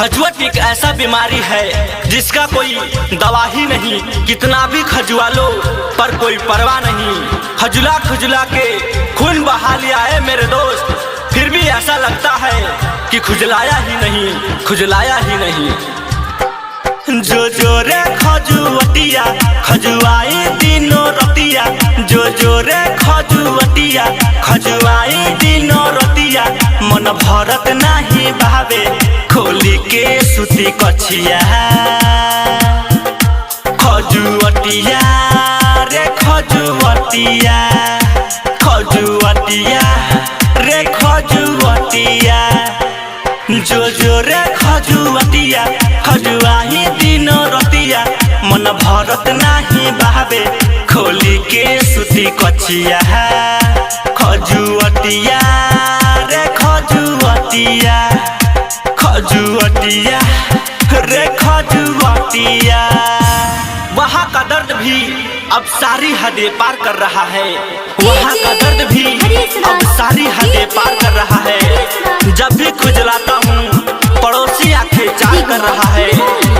खजुआत एक ऐसा बीमारी है जिसका कोई दवा ही नहीं। कितना भी खजुआ लो पर कोई परवाह नहीं। खजुला खुजला के खून बहा लिया है मेरे दोस्त, फिर भी ऐसा लगता है कि खुजलाया ही नहीं, खुजलाया ही नहीं। जो जो रे खजुवतिया खजुआई दिनों रतिया, जो जो रे खजुवतिया खजुआई दिनों रतिया, मन भरत नहीं भावे खोली के सुती कछिया। खजुवतिया रे खजुवतिया, खजुवतिया रे खजुवतिया, जो जो रे खजुवतिया खजुआही दिनों रतिया, मन भरत नहीं भावे खोली के सुती कछिया। खजुवतिया रे खजुवतिया, खजुवतिया रे खजुवतिया। वहाँ का दर्द भी अब सारी हदें पार कर रहा है, वहाँ का दर्द भी अब सारी हदें पार कर रहा है। जब भी खुजलाता हूँ पड़ोसी आंखें चाल कर रहा है।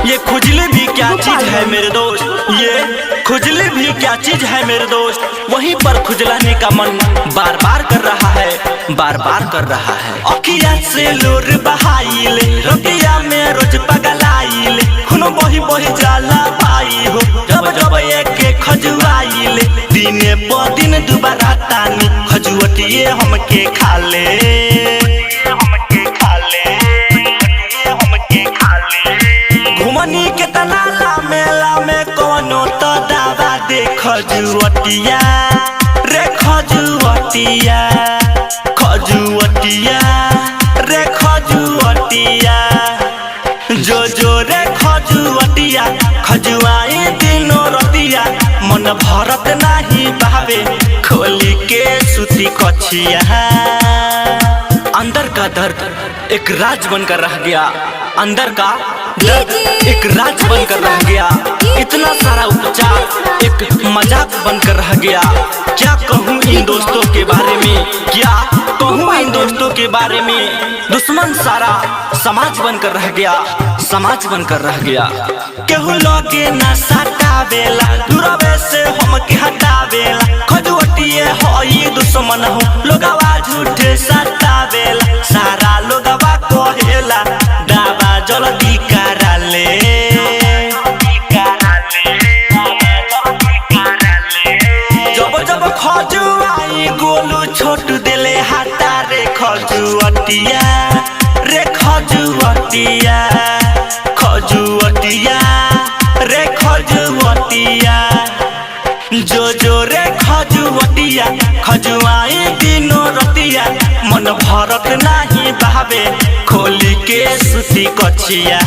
ये खुजली भी क्या चीज है मेरे दोस्त, ये खुजली भी क्या चीज है मेरे दोस्त। वहीं पर खुजलाने का मन बार बार कर रहा है, बार बार कर रहा है। अखिया से लोर बहाइले रतिया में रोज पगलाइले, खून बही बही जाला पाई हो जब जब एक खजुआइले। दिने प दिन दोबारा तानी खजुवतिये हमके खाले, घुमनी के तनाला मेला में कोनो तो दावा दे। खजुवतिया रे खजुवतिया, खजुवतिया रे खजुवतिया, जो जो रे खजुवतिया खजुआई दिनों रतिया, मन भरत नहीं भावे खोली के सुती कछिया। अंदर का दर्द एक राज बनकर रह गया, अंदर का दर्द एक राज बनकर रह गया। इतना सारा उपचार एक मजाक बनकर रह गया। क्या कहूँ इन दोस्तों के बारे में, क्या कहूँ इन दोस्तों के बारे में। दुश्मन सारा समाज बनकर रह गया, समाज बनकर रह गया। केहू लगे न सतावेला, दूरवे से हमके हटावेला। खजुवतिये होई दुश्मन हो लोगवा झूठे सतावेला। सारा लोगवा कहेला दावा जल्दी करा ले, जब जब खजुआई गोलू छोट दिले हाथा रे। खजुवतिया रे खजुवतिया, खजुवतिया रे खजुवतिया, जो जो रे खजुवतिया खजुआई दिनों रतिया, मन भरत नहीं भावे खोली के सुती कछिया।